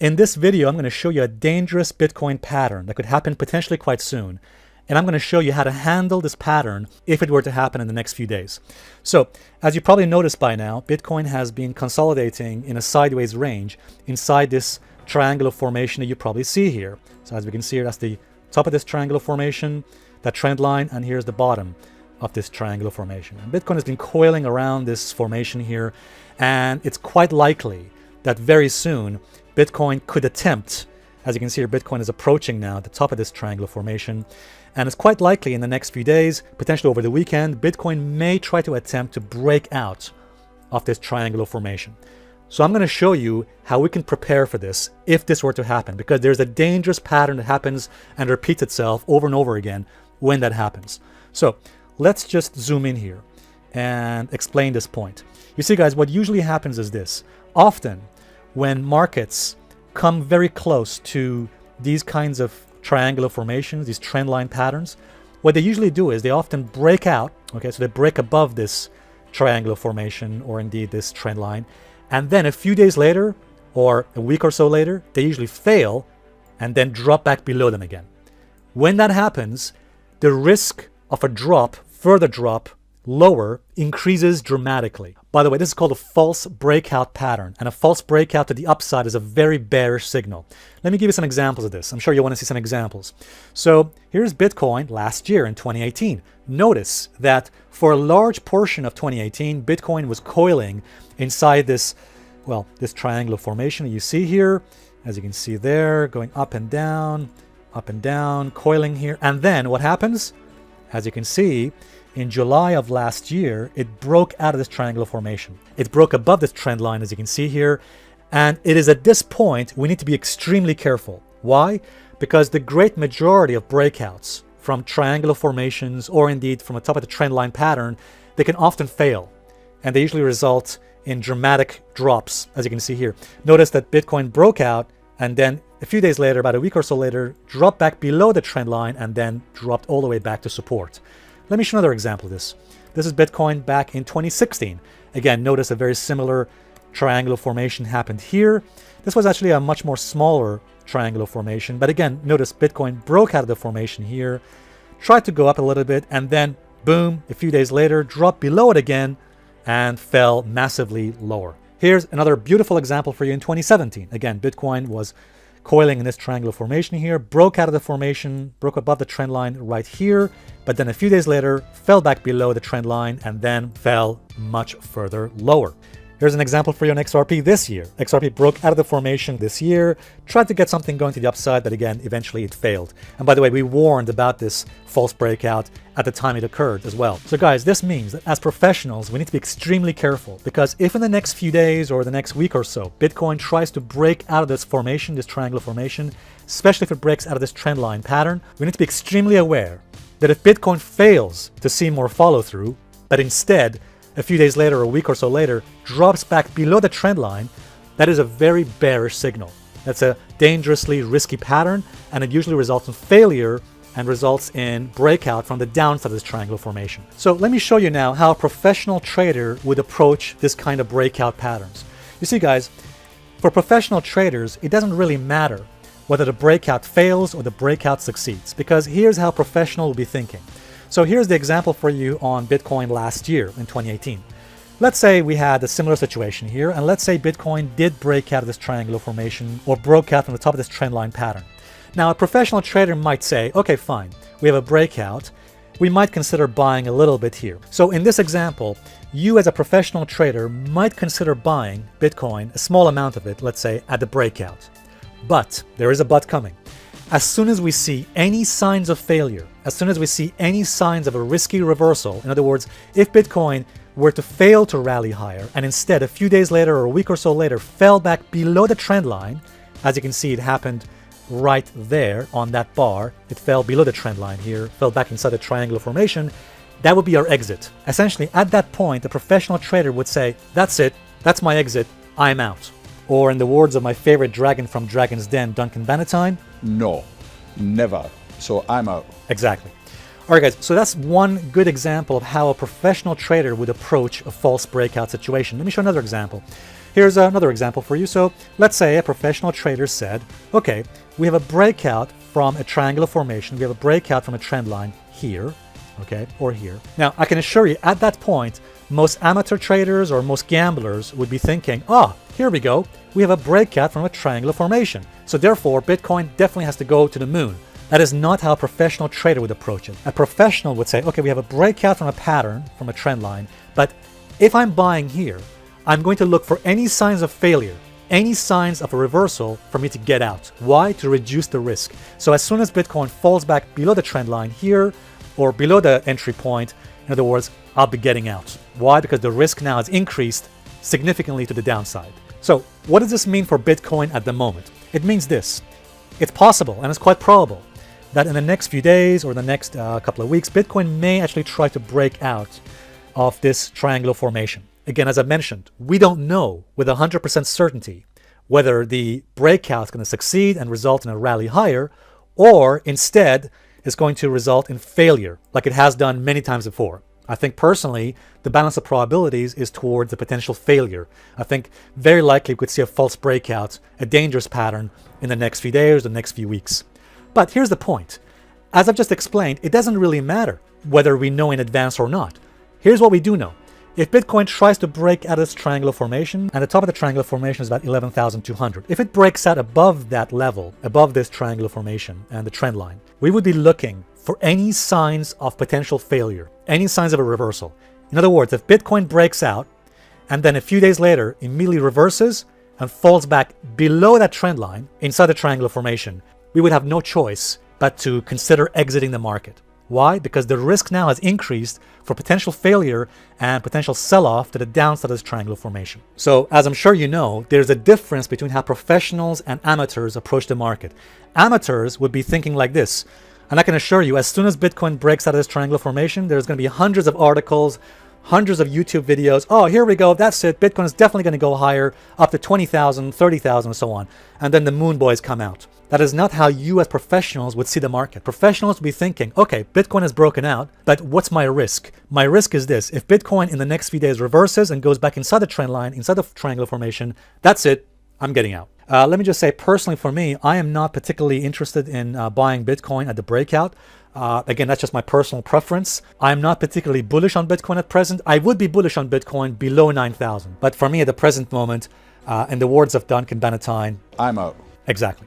In this video, I'm going to show you a dangerous Bitcoin pattern that could happen potentially quite soon. And I'm going to show you how to handle this pattern if it were to happen in the next few days. So, as you probably noticed by now, Bitcoin has been consolidating in a sideways range inside this triangular formation that you probably see here. So as we can see here, that's the top of this triangular formation, that trend line, and here's the bottom of this triangular formation. And Bitcoin has been coiling around this formation here, and it's quite likely that very soon Bitcoin could attempt, as you can see here, Bitcoin is approaching now the top of this triangular formation, and it's quite likely in the next few days, potentially over the weekend, Bitcoin may try to attempt to break out of this triangular formation. So I'm going to show you how we can prepare for this if this were to happen, because there's a dangerous pattern that happens and repeats itself over and over again when that happens. So let's just zoom in here and explain this point. You see, guys, what usually happens is this. Often when markets come very close to these kinds of triangular formations, these trend line patterns, what they usually do is they often break out. Okay, so they break above this triangular formation or indeed this trend line. And then a few days later or a week or so later, they usually fail and then drop back below them again. When that happens, the risk of a drop, further drop, lower, increases dramatically. By the way, this is called a false breakout pattern, and a false breakout to the upside is a very bearish signal. Let me give you some examples of this. I'm sure you want to see some examples. So here's Bitcoin last year in 2018. Notice that for a large portion of 2018, Bitcoin was coiling inside this, well, this triangular formation that you see here, as you can see there, going up and down, coiling here. And then what happens? As you can see, in July of last year, it broke out of this triangular formation. It broke above this trend line, as you can see here. And it is at this point we need to be extremely careful. Why? Because the great majority of breakouts from triangular formations, or indeed from the top of the trend line pattern, they can often fail. And they usually result in dramatic drops, as you can see here. Notice that Bitcoin broke out and then a few days later, about a week or so later, dropped back below the trend line and then dropped all the way back to support. Let me show another example of this. This is Bitcoin back in 2016. Again, notice a very similar triangular formation happened here. This was actually a much more smaller triangular formation. But again, notice Bitcoin broke out of the formation here, tried to go up a little bit, and then boom, a few days later, dropped below it again and fell massively lower. Here's another beautiful example for you in 2017. Again, Bitcoin was coiling in this triangular formation here, broke out of the formation, broke above the trend line right here, but then a few days later fell back below the trend line and then fell much further lower. Here's an example for you on XRP this year. XRP broke out of the formation this year, tried to get something going to the upside, but again, eventually it failed. And by the way, we warned about this false breakout at the time it occurred as well. So guys, this means that as professionals, we need to be extremely careful, because if in the next few days or the next week or so, Bitcoin tries to break out of this formation, this triangular formation, especially if it breaks out of this trend line pattern, we need to be extremely aware that if Bitcoin fails to see more follow through, but instead a few days later or a week or so later drops back below the trend line, that is a very bearish signal. That's a dangerously risky pattern, and it usually results in failure and results in breakout from the downside of this triangular formation. So let me show you now how a professional trader would approach this kind of breakout patterns. You see, guys, for professional traders, it doesn't really matter whether the breakout fails or the breakout succeeds, because here's how a professional will be thinking. So here's the example for you on Bitcoin last year in 2018. Let's say we had a similar situation here, and let's say Bitcoin did break out of this triangular formation or broke out from the top of this trend line pattern. Now, a professional trader might say, okay, fine, we have a breakout. We might consider buying a little bit here. So in this example, you as a professional trader might consider buying Bitcoin, a small amount of it, let's say, at the breakout. But there is a but coming. As soon as we see any signs of failure, as soon as we see any signs of a risky reversal, in other words, if Bitcoin were to fail to rally higher and instead a few days later or a week or so later fell back below the trend line, as you can see, it happened right there on that bar. It fell below the trend line here, fell back inside the triangular formation. That would be our exit. Essentially, at that point, the professional trader would say, that's it, that's my exit, I'm out. Or in the words of my favorite dragon from Dragon's Den, Duncan Bannatyne, no, never. So I'm out. Exactly. All right, guys, so that's one good example of how a professional trader would approach a false breakout situation. Let me show another example. Here's another example for you. So let's say a professional trader said, okay, we have a breakout from a triangular formation. We have a breakout from a trend line here, okay, or here. Now, I can assure you at that point, most amateur traders or most gamblers would be thinking, here we go. We have a breakout from a triangular formation. So therefore, Bitcoin definitely has to go to the moon. That is not how a professional trader would approach it. A professional would say, okay, we have a breakout from a pattern, from a trend line, but if I'm buying here, I'm going to look for any signs of failure, any signs of a reversal for me to get out. Why? To reduce the risk. So as soon as Bitcoin falls back below the trend line here or below the entry point, in other words, I'll be getting out. Why? Because the risk now has increased significantly to the downside. So what does this mean for Bitcoin at the moment? It means this. It's possible, and it's quite probable, that in the next few days or the next couple of weeks, Bitcoin may actually try to break out of this triangular formation. Again, as I mentioned, we don't know with 100% certainty whether the breakout is going to succeed and result in a rally higher, or instead is going to result in failure, like it has done many times before. I think personally, the balance of probabilities is towards the potential failure. I think very likely we could see a false breakout, a dangerous pattern in the next few days or the next few weeks. But here's the point. As I've just explained, it doesn't really matter whether we know in advance or not. Here's what we do know. If Bitcoin tries to break out of this triangular formation, and the top of the triangular formation is about 11,200, if it breaks out above that level, above this triangular formation and the trend line, we would be looking for any signs of potential failure, any signs of a reversal. In other words, if Bitcoin breaks out and then a few days later immediately reverses and falls back below that trend line inside the triangular formation, we would have no choice but to consider exiting the market. Why? Because the risk now has increased for potential failure and potential sell-off to the downside of this triangular formation. So, as I'm sure you know, there's a difference between how professionals and amateurs approach the market. Amateurs would be thinking like this, and I can assure you, as soon as Bitcoin breaks out of this triangular formation, there's going to be hundreds of articles, hundreds of YouTube videos. Oh, here we go. That's it. Bitcoin is definitely going to go higher, up to 20,000, 30,000, and so on. And then the moon boys come out. That is not how you as professionals would see the market. Professionals would be thinking, okay, Bitcoin has broken out, but what's my risk? My risk is this. If Bitcoin in the next few days reverses and goes back inside the trend line, inside the triangular formation, that's it. I'm getting out. Let me just say, personally for me, I am not particularly interested in buying Bitcoin at the breakout. Again, that's just my personal preference. I'm not particularly bullish on Bitcoin at present. I would be bullish on Bitcoin below 9,000. But for me at the present moment, in the words of Duncan Bannatyne, I'm out. Exactly.